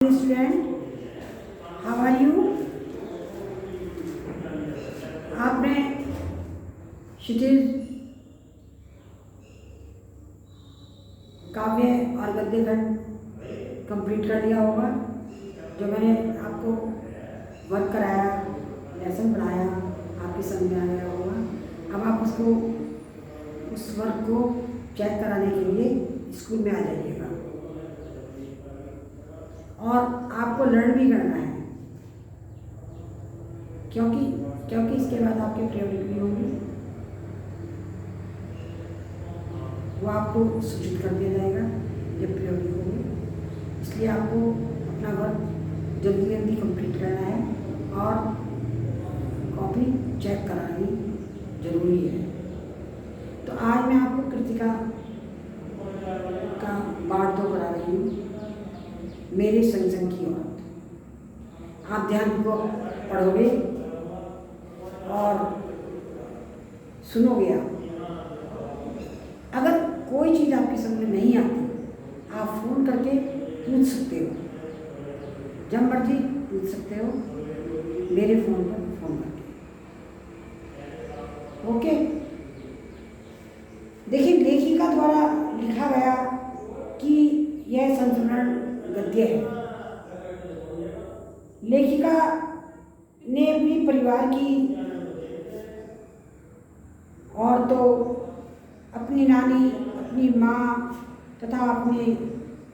Student, how are you? आपने क्षितिज काव्य और गद्य खंड कंप्लीट कर लिया होगा। जो मैंने आपको वर्क कराया, लेसन पढ़ाया, आपकी समझ में आ गया होगा। अब आप उसको उस वर्क को चेक कराने के लिए स्कूल में आ जाइएगा और आपको लर्न भी करना है, क्योंकि इसके बाद आपके प्रायोरिक भी होंगी, वो आपको सूचित कर दिया जाएगा जब प्रायोरिक होगी। इसलिए आपको अपना वर्क जल्दी जल्दी कंप्लीट करना है और कॉपी चेक करानी जरूरी है। तो आज मैं आपको कृतिका का पाठ 2 करा रही हूँ, मेरे संग संग की औरत। आप ध्यानपूर्वक पढ़ोगे और सुनोगे। अगर कोई चीज़ आपकी समझ में नहीं आती, आप फ़ोन करके पूछ सकते हो, जब मर्जी पूछ सकते हो, मेरे फ़ोन पर फ़ोन करके। ओके, देखिए लेखिका द्वारा लिखा गया कि यह संस्मरण गद्य है। लेखिका ने अपनी परिवार की औरतों, अपनी नानी, अपनी माँ तथा अपनी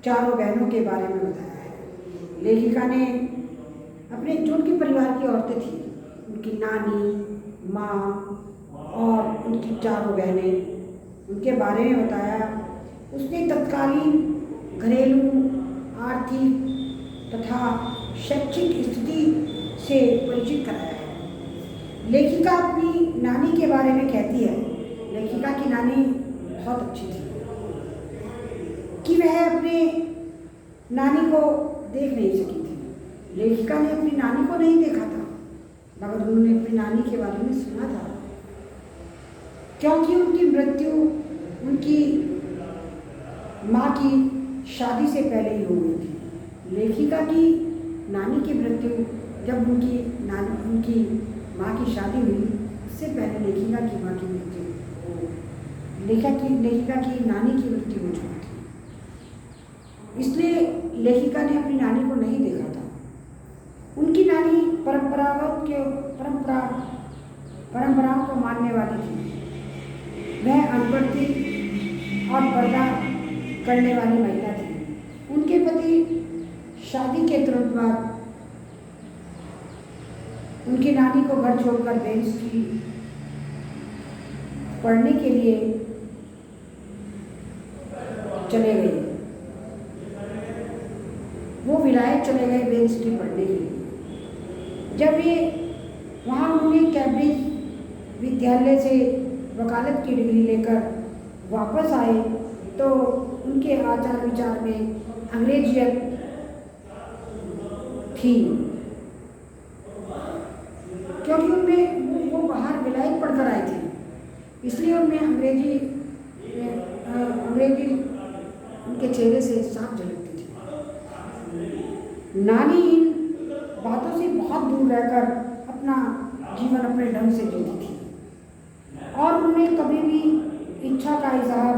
4 बहनों के बारे में बताया है। लेखिका ने अपने जो उनके परिवार की औरतें थी, उनकी नानी, माँ और उनकी 4 बहनें, उनके बारे में बताया। उसने तत्कालीन घरेलू, आर्थिक तथा शैक्षिक स्थिति से परिचित कराया है। लेखिका अपनी नानी के बारे में कहती है, लेखिका की नानी बहुत अच्छी थी कि वह अपने नानी को देख नहीं सकी थी। लेखिका ने अपनी नानी को नहीं देखा था, मगर उन्होंने अपनी नानी के बारे में सुना था, क्योंकि उनकी मृत्यु उनकी माँ की शादी से पहले ही हो गई थी। लेखिका की नानी की मृत्यु जब उनकी माँ की शादी हुई, उससे पहले लेखिका की माँ की मृत्यु लेखिका की नानी की मृत्यु हो चुकी थी। इसलिए लेखिका ने अपनी नानी को नहीं देखा था। उनकी नानी परंपराओं को मानने वाली थी। वह अनपढ़ थी और पर्दा करने वाली महिला थी। उनके पति शादी के तुरंत बाद उनकी नानी को घर छोड़कर बेंच की पढ़ने के लिए चले गए। वो विलायत चले गए बेंच की पढ़ने के लिए। जब ये वहाँ उन्होंने कैम्ब्रिज विद्यालय से वकालत की डिग्री लेकर वापस आए, तो उनके आचार विचार में अंग्रेजियत थी, क्योंकि उनमें वो बाहर विलायत पढ़कर आए थे, इसलिए उनमें अंग्रेजी उनके चेहरे से साफ झलकती थी। नानी इन बातों से बहुत दूर रहकर अपना जीवन अपने ढंग से जीती थी और उन्होंने कभी भी इच्छा का इजहार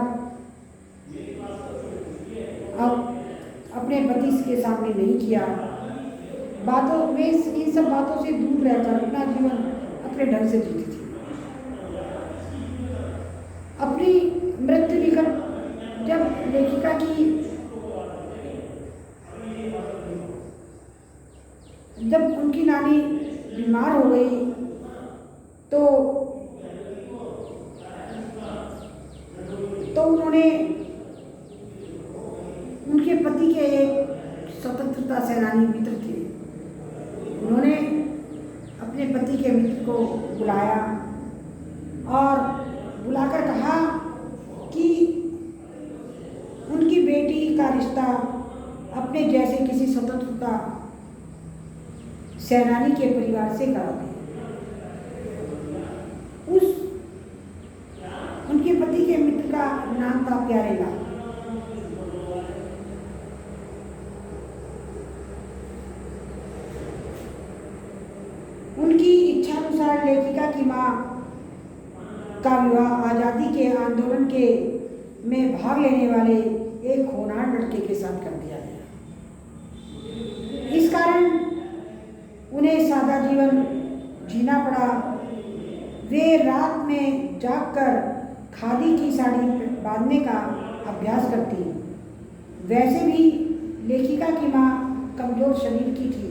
अपने पति के सामने नहीं किया। वे इन सब बातों से दूर रहकर अपना जीवन अपने ढंग से जीती थी। अपनी मृत्यु निकट जब लेखिका की जब उनकी नानी बीमार हो गई, तो उन्होंने उनके पति के एक स्वतंत्रता सेनानी मित्र थे, उन्होंने अपने पति के मित्र को बुलाया और बुलाकर कहा कि उनकी बेटी का रिश्ता अपने जैसे किसी स्वतंत्रता सेनानी के परिवार से करा दें। उनके पति के मित्र का नाम था प्यारेलाल। अनुसार लेखिका की माँ का विवाह आज़ादी के आंदोलन के में भाग लेने वाले एक होनहार लड़के के साथ कर दिया गया। इस कारण उन्हें सादा जीवन जीना पड़ा। वे रात में जागकर खादी की साड़ी बांधने का अभ्यास करती। वैसे भी लेखिका की माँ कमजोर शरीर की थी।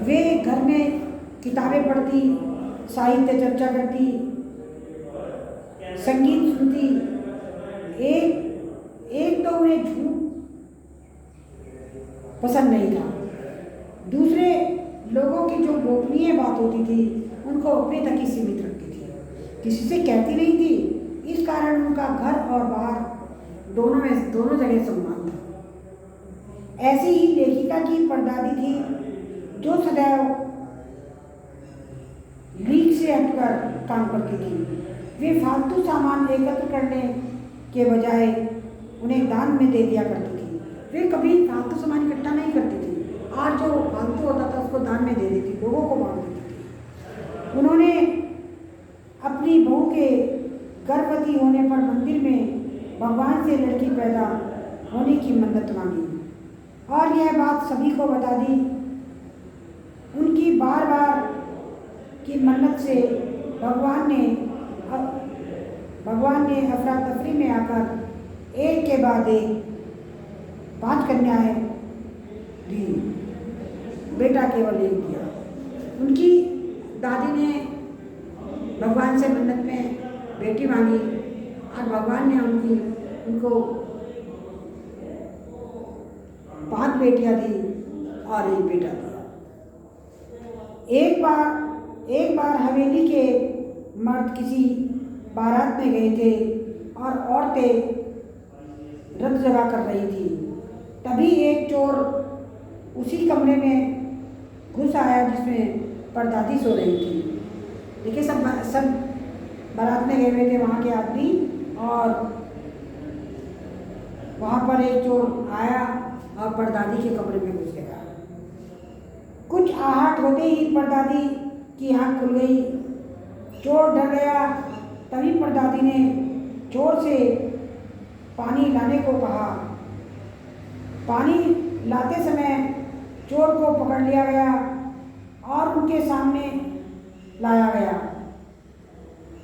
वे घर में किताबें पढ़ती, साहित्य चर्चा करती, संगीत सुनती। एक तो उन्हें झूठ पसंद नहीं था। दूसरे लोगों की जो गोपनीय बात होती थी उनको अपने तक ही सीमित रखती थी, किसी से कहती नहीं थी। इस कारण उनका घर और बाहर दोनों जगह सम्मान था। ऐसी ही लेखिका की परदादी थी जो सदैव लीक से हटकर काम करती थी। वे फालतू सामान एकत्र करने के बजाय उन्हें दान में दे दिया करती थी। वे कभी फालतू सामान इकट्ठा नहीं करती थी और जो फालतू होता था उसको दान में दे देती, लोगों को बांट देती थी। उन्होंने अपनी बहू के गर्भवती होने पर मंदिर में भगवान से लड़की पैदा होने की मन्नत मांगी और यह बात सभी को बता दी। उनकी बार बार की मन्नत से भगवान ने अफरा तफरी में आकर एक के बाद एक 5 कन्याएं दी, बेटा केवल एक दिया। उनकी दादी ने भगवान से मन्नत में बेटी मांगी और भगवान ने उनको 5 बेटियां दी और एक बेटा दिया। एक बार हवेली के मर्द किसी बारात में गए थे और औरतें रत जगा कर रही थी। तभी एक चोर उसी कमरे में घुस आया जिसमें परदादी सो रही थी। देखिए, सब बारात में गए हुए थे वहाँ के आदमी और वहाँ पर एक चोर आया और परदादी के कमरे में घुस गया। कुछ आहट होते ही परदादी की आँख खुल गई। चोर डर गया। तभी परदादी ने चोर से पानी लाने को कहा। पानी लाते समय चोर को पकड़ लिया गया और उनके सामने लाया गया।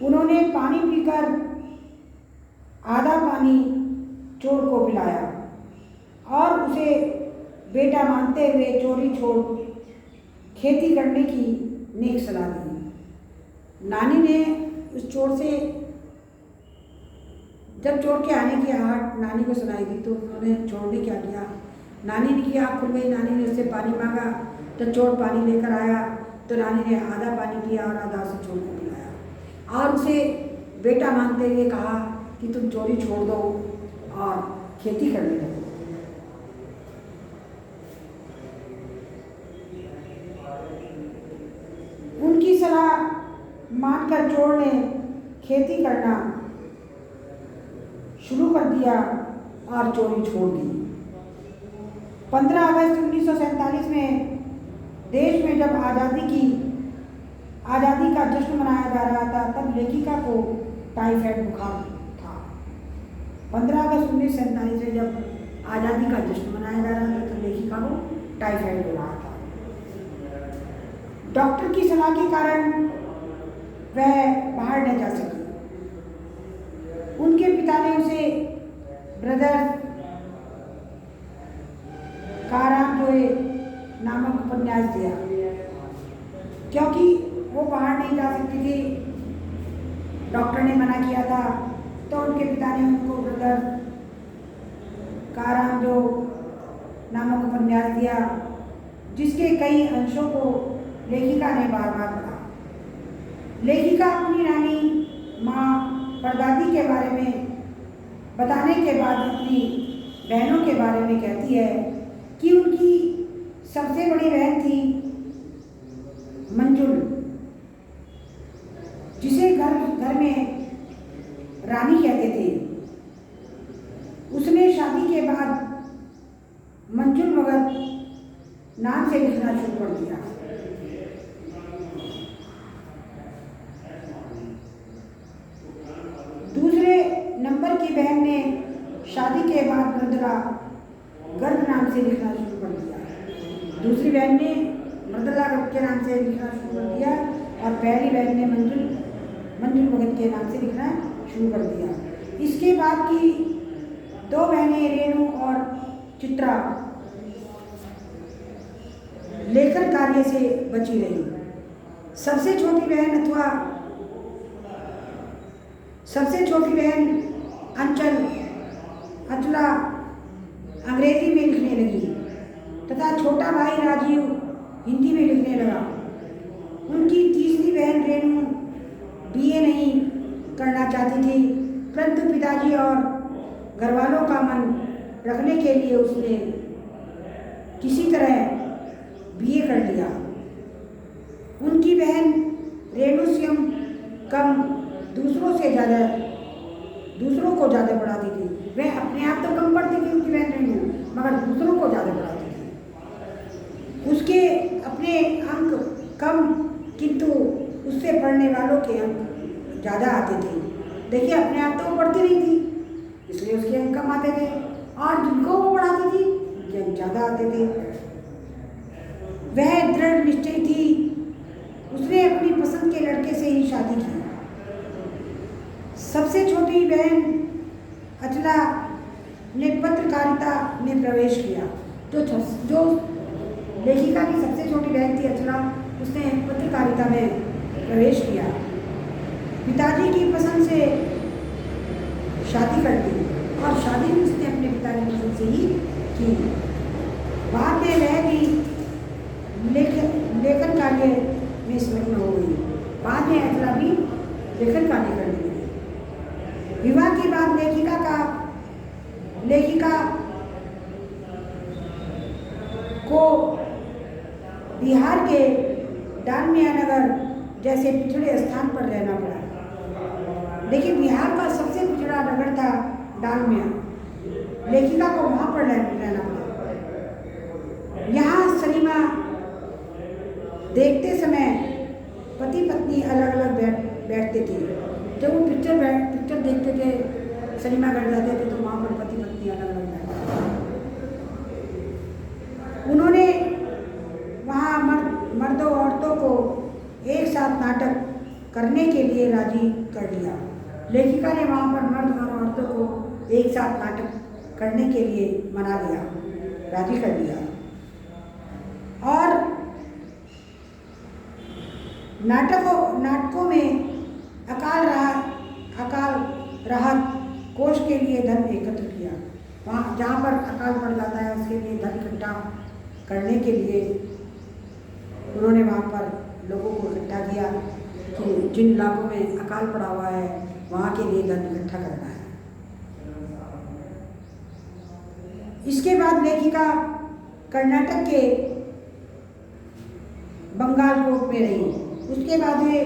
उन्होंने पानी पीकर आधा पानी चोर को पिलाया और उसे बेटा मानते हुए चोरी छोड़ खेती करने की नेक सलाह दी। नानी ने उस चोर से, जब चोर के आने की आहट नानी को सुनाई दी तो उन्होंने चोर ने क्या किया, नानी की आँख खुल गई। नानी ने उससे पानी मांगा तो चोर पानी लेकर आया तो नानी ने आधा पानी पिया और आधा से चोर को पिलाया और उसे बेटा मानते हुए कहा कि तुम चोरी छोड़ दो और खेती करने लगो। उनकी सलाह मानकर चोर ने खेती करना शुरू कर दिया और चोरी छोड़ दी। 15 अगस्त 1947 में देश में जब आज़ादी का जश्न मनाया जा रहा था तब लेखिका को टाइफाइड बुखार था। 15 अगस्त 1947 में जब आज़ादी का जश्न मनाया जा रहा था तो लेखिका को टाइफाइड हो रहा था। डॉक्टर की सलाह के कारण वह बाहर न जा सकी। उनके पिता ने उसे ब्रदर कारांजोए नामक उपन्यास दिया। क्योंकि वो बाहर नहीं जा सकती थी, डॉक्टर ने मना किया था, तो उनके पिता ने उनको ब्रदर कारांजो नामक उपन्यास दिया जिसके कई अंशों को लेखिका ने बार बार पढ़ा। लेखिका अपनी नानी माँ परदादी के बारे में बताने के बाद अपनी बहनों के बारे में कहती है कि उनकी सबसे बड़ी बहन थी मंजुल, जिसे घर में रानी कहते थे। उसने शादी के बाद मंजुल भगत नाम से लिखना शुरू कर दिया। दूसरे नंबर की बहन ने शादी के बाद मृदुला गर्ग नाम से लिखना शुरू कर दिया। दूसरी बहन ने मृदुला गर्ग के नाम से लिखना शुरू कर दिया और पहली बहन ने मंजुल भगत के नाम से लिखना शुरू कर दिया। इसके बाद की दो बहनें रेणु और चित्रा लेखन कार्य से बची रही। सबसे छोटी बहन अचला अंग्रेजी में लिखने लगी तथा छोटा भाई राजीव हिंदी में लिखने लगा। उनकी तीसरी बहन रेणु बीए नहीं करना चाहती थी, परंतु पिताजी और घरवालों का मन रखने के लिए उसने किसी तरह बीए कर लिया। उनकी बहन रेणु स्वयं कम दूसरों को ज़्यादा पढ़ाती थी। वह अपने आप तो कम पढ़ती थी उनकी बहन रेणु, मगर दूसरों को ज़्यादा पढ़ाती थी। उसके अपने अंक कम, किंतु उससे पढ़ने वालों के अंक ज़्यादा आते थे। देखिए, अपने आप तो वो पढ़ती नहीं थी, इसलिए उसके अंक कम आते थे, और जिनको वो पढ़ाती थी उनके अंक ज़्यादा आते थे। वह दृढ़ निश्चय थी। उसने अपनी पसंद के लड़के से ही शादी की। सबसे छोटी बहन अचला ने पत्रकारिता में प्रवेश किया। जो लेखिका की सबसे छोटी बहन थी अचला, उसने पत्रकारिता में प्रवेश किया। पिताजी की पसंद से शादी कर दी और शादी भी उसने अपने पिताजी की पसंद से ही की। बाद में वह भी लेखन कार्य में संलग्न हो गई। बाद में अचला भी लेखन कार्य करने लगी। विवाह के बाद लेखिका को बिहार के डालमिया नगर जैसे पिछड़े स्थान पर रहना पड़ा। देखिए, बिहार का सबसे पिछड़ा नगर था डालमिया। लेखिका को वहाँ पर रहना पड़ा। यहाँ सिनेमा देखते समय पति पत्नी अलग अलग बैठते थे। जब वो पिक्चर देखते थे, सिनेमा घर जाते थे, तो वहाँ पर पति पत्नी अलग अलग बैठते थे। उन्होंने वहाँ मर्दों औरतों को एक साथ नाटक करने के लिए राजी कर लिया। लेखिका ने वहाँ पर मर्द और औरतों को एक साथ नाटक करने के लिए मना लिया, राजी कर लिया। और नाटकों में अकाल राहत कोष के लिए धन एकत्र किया। वहाँ जहाँ पर अकाल पड़ जाता है उसके लिए धन इकट्ठा करने के लिए उन्होंने वहाँ पर लोगों को इकट्ठा किया कि जिन इलाकों में अकाल पड़ा हुआ है वहाँ के लिए धन इकट्ठा करना है। इसके बाद लेखिका कर्नाटक के बंगालकोट में रही। उसके बाद वे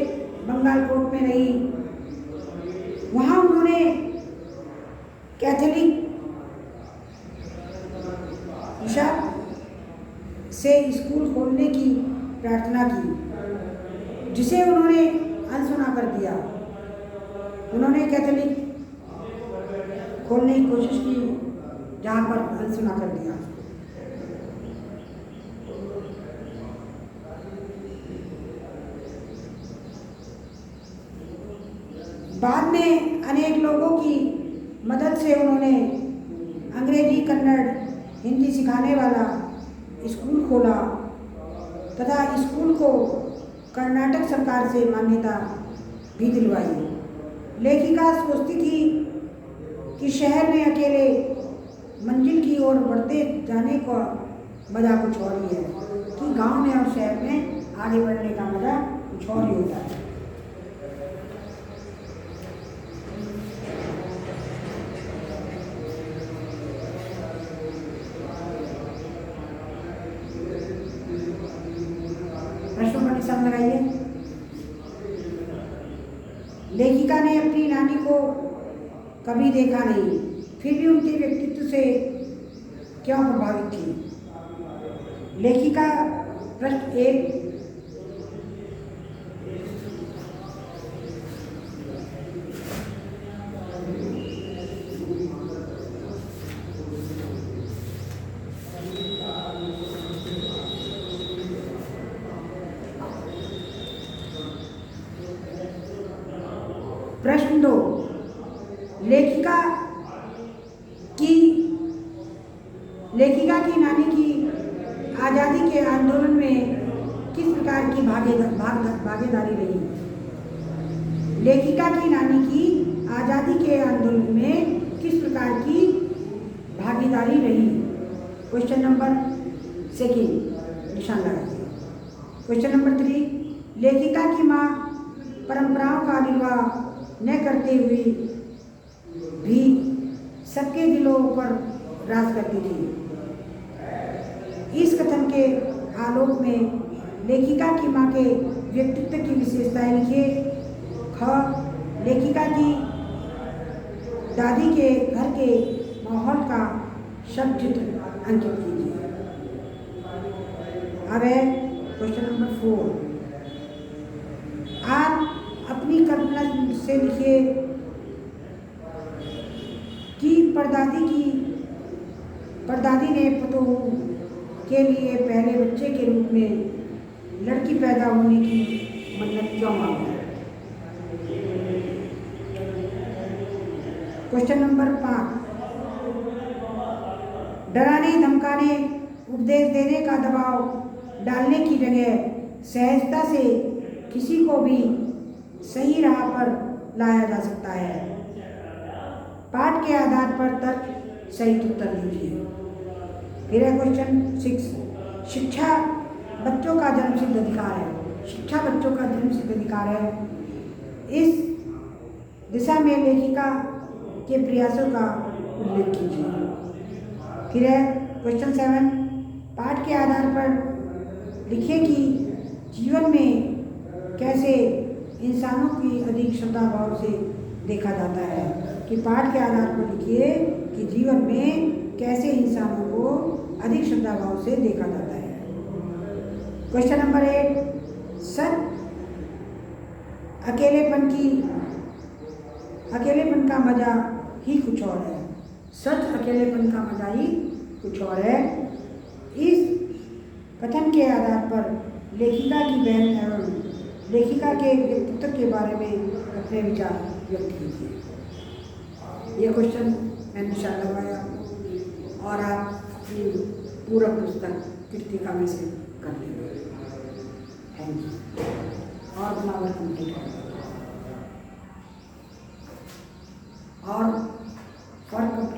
बंगालकोट में रही। वहाँ उन्होंने कैथोलिक ईशा से स्कूल खोलने की प्रार्थना की, जिसे उन्होंने अनसुना कर दिया। उन्होंने कैथोलिक खोलने की कोशिश की, जहाँ पर अनसुना कर दिया। बाद में अनेक लोगों की मदद से उन्होंने अंग्रेजी, कन्नड़, हिंदी सिखाने वाला स्कूल खोला तथा स्कूल को कर्नाटक सरकार से मान्यता भी दिलवाई। लेखिका सोचती थी कि शहर में अकेले मंजिल की ओर बढ़ते जाने का मज़ा कुछ और ही है, कि गांव में और शहर में आगे बढ़ने का मज़ा कुछ और ही होता है। प्रश्नों पर निशान लगाइए। लेखिका ने अपनी नानी को कभी देखा नहीं, फिर भी उनके व्यक्तित्व से क्यों प्रभावित थी। लेखिका पृष्ठ 1। प्रश्न 2, लेखिका की नानी की आज़ादी के आंदोलन में किस प्रकार की भागीदारी रही? लेखिका की नानी की आज़ादी के आंदोलन में किस प्रकार की भागीदारी रही? क्वेश्चन नंबर 2 निशान लगाइए। क्वेश्चन नंबर 3, लेखिका की माँ परंपराओं का निर्वाह न करते हुए भी सबके दिलों पर राज करती थी। इस कथन के आलोक में लेखिका की माँ के व्यक्तित्व की विशेषताएं लिखिए। ख, लेखिका की दादी के घर के माहौल का शब्द चित्र अंकित कीजिए। अब है क्वेश्चन नंबर 4। आप अपनी कल्पना से लिखिए कि परदादी ने पतोहू के लिए पहले बच्चे के रूप में लड़की पैदा होने की मन्नत क्यों मांगी? क्वेश्चन नंबर 5, डराने धमकाने उपदेश देने का दबाव डालने की जगह सहजता से किसी को भी सही राह पर लाया जा सकता है। पाठ के आधार पर तर्क सही उत्तर दीजिए। फिर है क्वेश्चन 6, शिक्षा बच्चों का जन्मसिद्ध अधिकार है। शिक्षा बच्चों का जन्मसिद्ध अधिकार है। इस दिशा में लेखिका के प्रयासों का उल्लेख कीजिए। फिर है क्वेश्चन 7, पाठ के आधार पर लिखिए कि जीवन में कैसे इंसानों की अधिक श्रद्धाभाव से देखा जाता है। कि पाठ के आधार पर लिखिए कि जीवन में कैसे इंसानों को अधिक श्रद्धाभाव से देखा जाता है। क्वेश्चन नंबर 8, सच अकेलेपन का मजा ही कुछ और है। सच अकेलेपन का मजा ही कुछ और है। इस कथन के आधार पर लेखिका की बहन एवं लेखिका के व्यक्तित्व के बारे में अपने विचार व्यक्त कीजिए। ये क्वेश्चन मैंने निशान लगाया और आप अपनी पूरा पुस्तक कृतिका में से कर लीजिए। Thank you. और बनावट कंप्लीट है और फॉर कंप्लीट